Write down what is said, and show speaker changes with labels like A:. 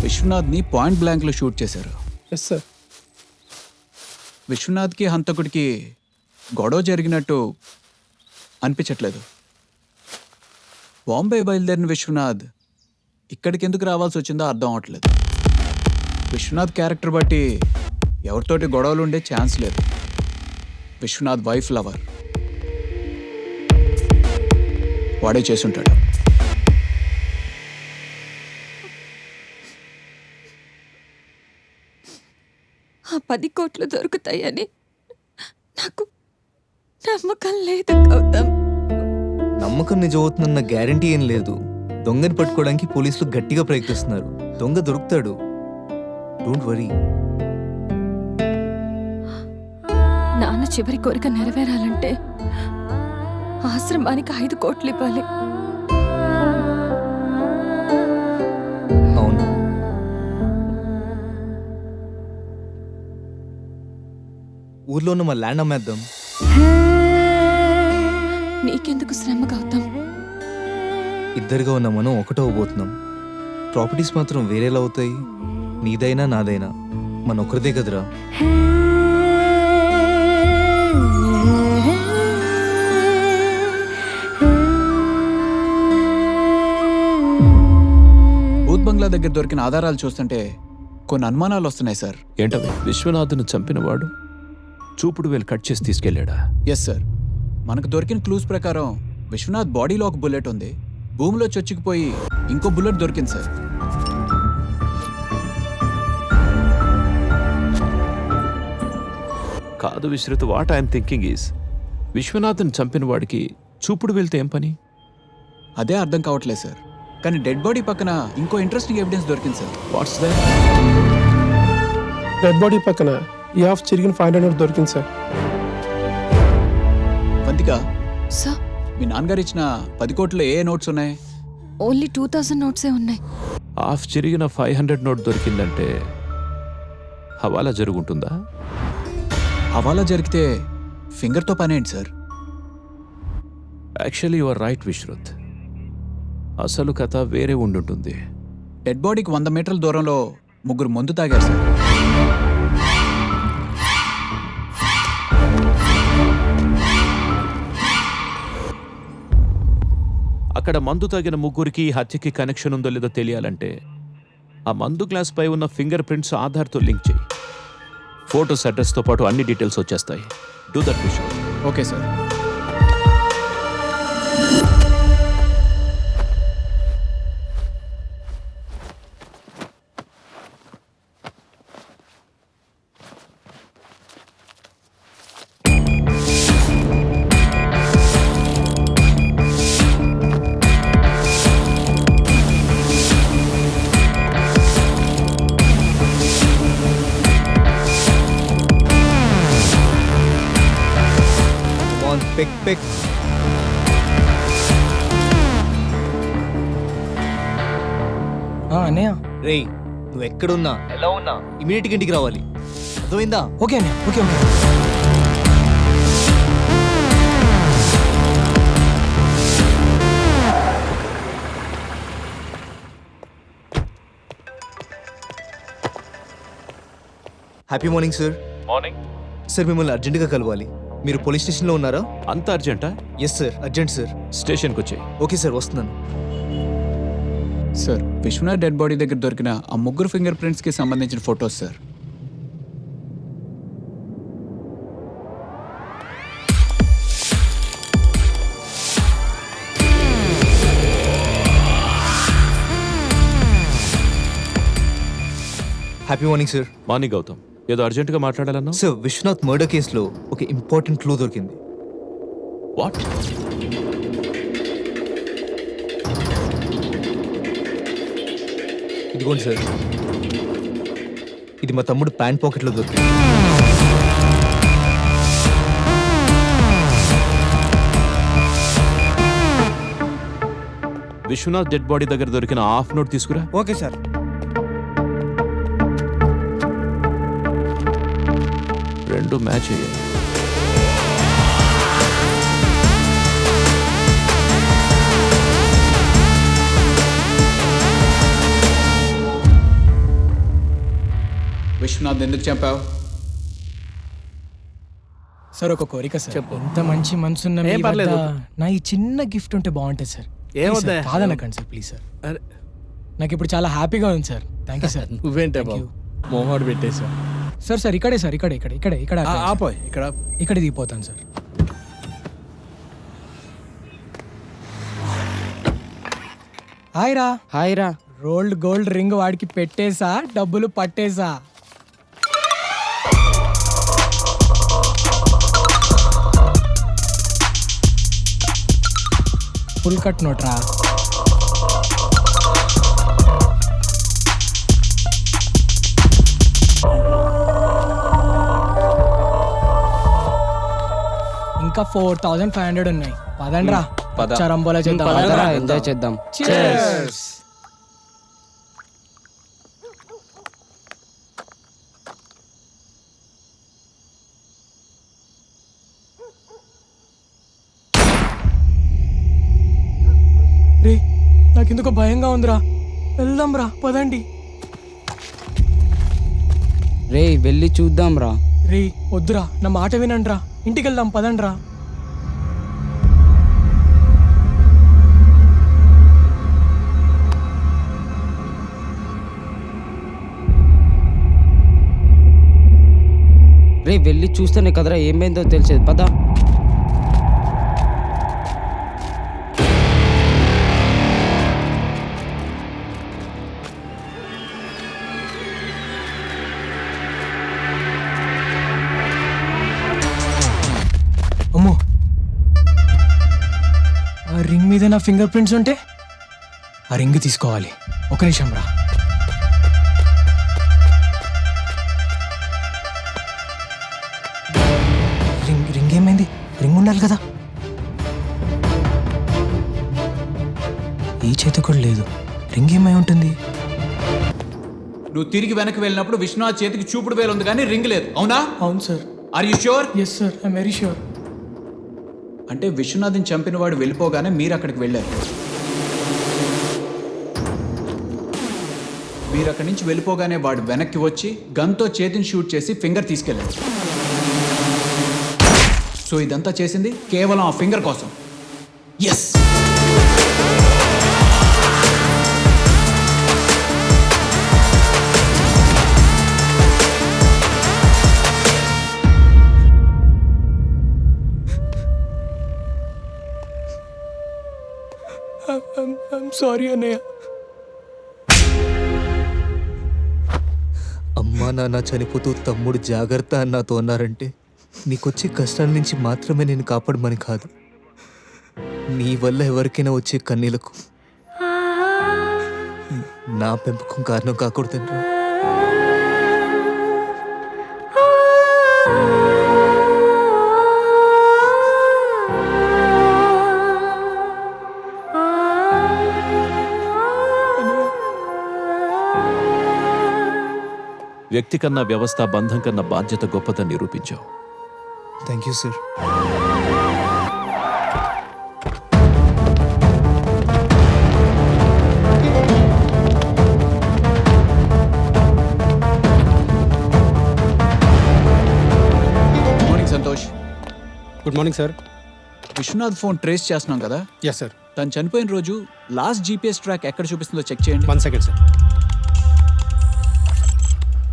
A: విశ్వనాథ్ని point బ్లాంక్లో shoot చేశారు.
B: Yes sir.
A: విశ్వనాథ్కి హంతకుడికి గొడవ జరిగినట్టు అనిపించట్లేదు. బాంబే బయలుదేరిన విశ్వనాథ్ ఇక్కడికి ఎందుకు రావాల్సి వచ్చిందో అర్థం అవట్లేదు. విశ్వనాథ్ క్యారెక్టర్ బట్టి ఎవరితోటి గొడవలు ఉండే ఛాన్స్ లేదు. విశ్వనాథ్ వైఫ్ లవర్ వాడే చేసుంటాడు.
C: ఆ 10 కోట్లు దొరుకుతాయని నాకు నమ్మకం లేదు గౌతమ్.
D: నమ్మకం నిజమవుతుందన్న గ్యారంటీ ఏం లేదు. దొంగని పట్టుకోవడానికి పోలీసులు గట్టిగా ప్రయత్నిస్తున్నారు. దొంగ దొరుకుతాడు, డోంట్ వరీ.
C: నాన్న చివరి కోరిక నెరవేరాలంటే ఆశ్రమానికి 5 కోట్లు ఇవ్వాలి.
D: అవును, ఊర్లో ఉన్న మా ల్యాండ్ అమ్మేద్దాం.
C: నీకెందుకు శ్రమ గౌతమ్?
D: ఇద్దరుగా ఉన్న మనం ఒకటో అవబోతున్నాం. ప్రాపర్టీస్ మాత్రం వేరేలా అవుతాయి. నీదైనా నాదైనా మన ఒకరిదే కదరా.
A: భూత్ బంగ్లా దగ్గర దొరికిన ఆధారాలు చూస్తుంటే కొన్ని అనుమానాలు వస్తున్నాయి సార్.
E: ఏంటవి? విశ్వనాథ్ను చంపినవాడు చూపుడు వేలు కట్ చేసి తీసుకెళ్ళాడా?
A: Yes sir. మనకు దొరికిన క్లూస్ ప్రకారం విశ్వనాథ్ బాడీలో ఒక బుల్లెట్ ఉంది, భూమిలో చొచ్చుకుపోయి ఇంకో బుల్లెట్ దొరికింది సార్.
E: కాదు Vishrut, what I'm thinking is విశ్వనాథ్ని చంపిన వాడికి చూపుడు వెళ్తే ఏం పని?
A: అదే అర్థం కావట్లేదు సార్. కానీ డెడ్ బాడీ పక్కన ఇంకో ఇంట్రెస్టింగ్ ఎవిడెన్స్ దొరికింది sir.
E: What's that?
B: Dead body పక్కన ఈ హాఫ్ చిరిగిన 500 నోట్ దొరికింది సార్.
A: వంతిక,
C: సార్,
A: మీ నాన్నగారు ఇచ్చిన 10 కోట్లలో ఏ నోట్స్ ఉన్నాయి?
C: ఓన్లీ 2000 నోట్సే ఉన్నాయి.
E: హాఫ్ చిరిగిన 500 నోట్ దొరికిందంటే హవాలా జరుగుంటుందా?
A: హవాలా జరిగితే ఫింగర్తో పనేంటి sir?
E: Actually you are right Vishrut. అసలు కథ వేరే ఉండుంటుంది.
A: డెడ్ బాడీకి 100 మీటర్ల దూరంలో ముగ్గురు మందు తాగారు సార్.
E: అక్కడ మందు తాగిన ముగ్గురికి ఈ హత్యకి కనెక్షన్ ఉందో లేదో తెలియాలంటే ఆ మందు గ్లాస్ పై ఉన్న ఫింగర్ ప్రింట్స్ ఆధార్తో లింక్ చేయి. ఫోటోస్, అడ్రస్తో పాటు అన్ని డీటెయిల్స్ వచ్చేస్తాయి. Do that Vishrut.
A: Okay sir.
D: Pick pick.
F: అన్నయ్య.
D: రేయ్, నువ్వు ఎక్కడున్నా ఎలా ఉన్నా ఇమీడియట్గా ఇంటికి రావాలి, అర్థమైందా?
F: ఓకే అన్నయ్య, okay okay.
D: Happy morning sir.
E: Morning
D: sir, మిమ్మల్ని అర్జెంటుగా కలవాలి. మీరు పోలీస్ స్టేషన్లో ఉన్నారా?
E: అంత అర్జెంటా?
D: Yes sir, urgent sir.
E: స్టేషన్కి వచ్చాయి.
D: ఓకే సార్, వస్తున్నాను.
A: సార్, విశ్వనాథ్ డెడ్ బాడీ దగ్గర దొరికిన ఆ ముగ్గురు ఫింగర్ ప్రింట్స్కి సంబంధించిన photos sir.
D: Happy morning sir.
E: Morning Gautam, ఏదో అర్జెంటుగా మాట్లాడాలన్నా?
D: సార్, విశ్వనాథ్ మర్డర్ కేసులో ఒక ఇంపార్టెంట్ క్లూ దొరికింది.
E: వాట్?
D: ఇదిగోండి సార్. ఇది మా తమ్ముడు ప్యాంట్ పాకెట్లో దొరికింది.
E: విశ్వనాథ్ డెడ్ బాడీ దగ్గర దొరికిన హాఫ్ నోట్ తీసుకురా.
F: Okay sir.
E: రెండు మ్యాచ్ అయ్యాయి.
A: విశ్వనాథ్ ఎందుకు చంపావు?
F: సార్ ఒక కోరిక సార్. ఎంత మంచి మనసున్న మీ వద్ద నా ఈ చిన్న గిఫ్ట్ ఉంటే బాగుంటుంది సార్.
G: ఏమొద్దా?
F: కాదనకండి సార్ ప్లీజ్ సార్.
G: అరే.
F: నాకు ఇప్పుడు చాలా హ్యాపీగా ఉంది సార్. Thank you sir.
G: నువ్వేంటే
F: Thank you.
G: మొహమాట పెట్టేసా.
F: సార్ సార్ ఇక్కడే సార్, ఇక్కడ ఇక్కడ ఇక్కడ ఇక్కడ
G: ఆపోయ్ ఇక్కడ.
F: ఇక్కడ దిగిపోతాను సార్. హాయ్ రా.
H: హాయ్ రా.
F: రోల్డ్ గోల్డ్ రింగ్ వాడికి పెట్టేసా, డబ్బులు పట్టేసా. ఫుల్ కట్ నోట్ రా. ఇంకా 4500 ఉన్నాయి. పదండి రా. చరంబోలా చేద్దాం.
H: పదరా, ఎంజాయ్ చేద్దాం.
F: Cheers. రే నాకెందుకో భయంగా ఉందిరా. వెళ్దాం రా, పదండి.
H: రే వెళ్ళి చూద్దాం రా.
F: రే వద్దురా, నా మాట వినండి రా. ఇంటికి వెళ్దాం, పదండి రా.
H: రే వెళ్ళి చూస్తేనే కదరా ఏమైందో తెలిసేది. పద.
F: అమ్మో, ఆ రింగ్ మీద నా ఫింగర్ ప్రింట్స్ ఉంటే ఆ రింగ్ తీసుకోవాలి. ఒక నిమిషం రా. రింగ్ రింగ్ ఏమైంది? రింగ్ ఉండాలి కదా. ఈ చేతి కూడా లేదు. రింగ్ ఏమై ఉంటుంది?
A: నువ్వు తిరిగి వెనక్కి వెళ్ళినప్పుడు విశ్వనాథ్ చేతికి చూపుడు వేలు ఉంది కానీ రింగ్ లేదు, అవునా?
F: అవును sir.
A: Are you sure?
F: Yes sir, I'm very sure.
A: అంటే విశ్వనాథ్ని చంపిన వాడు వెళ్ళిపోగానే మీరు అక్కడికి వెళ్ళారు. మీరు అక్కడి నుంచి వెళ్ళిపోగానే వాడు వెనక్కి వచ్చి గన్తో చేతిని షూట్ చేసి ఫింగర్ తీసుకెళ్ళాడు. సో ఇదంతా చేసింది కేవలం ఆ ఫింగర్ కోసం. ఎస్.
F: ఐఎమ్ సారీ అన్నయ్య.
D: అమ్మా నాన్న చనిపోతూ తమ్ముడు జాగ్రత్త అని నాతో అన్నారంటే నీకొచ్చే కష్టాల నుంచి మాత్రమే నేను కాపాడమని కాదు, నీ వల్ల ఎవరికైనా వచ్చే కన్నీలకు నా పెంపకం కారణం కాకూడదండి.
E: వ్యక్తి కన్నా వ్యవస్థ, బంధం కన్నా బాధ్యత గొప్పదని నిరూపించావు.
D: Thank you sir.
A: Morning Santosh.
G: Good morning sir.
A: Vishwanath phone trace చేస్తున్నాం కదా.
G: Yes sir.
A: తను చనిపోయిన రోజు లాస్ట్ జీపీఎస్ ట్రాక్ ఎక్కడ చూపిస్తుందో చెక్ చేయండి.
G: 1 సెకండ్ సార్.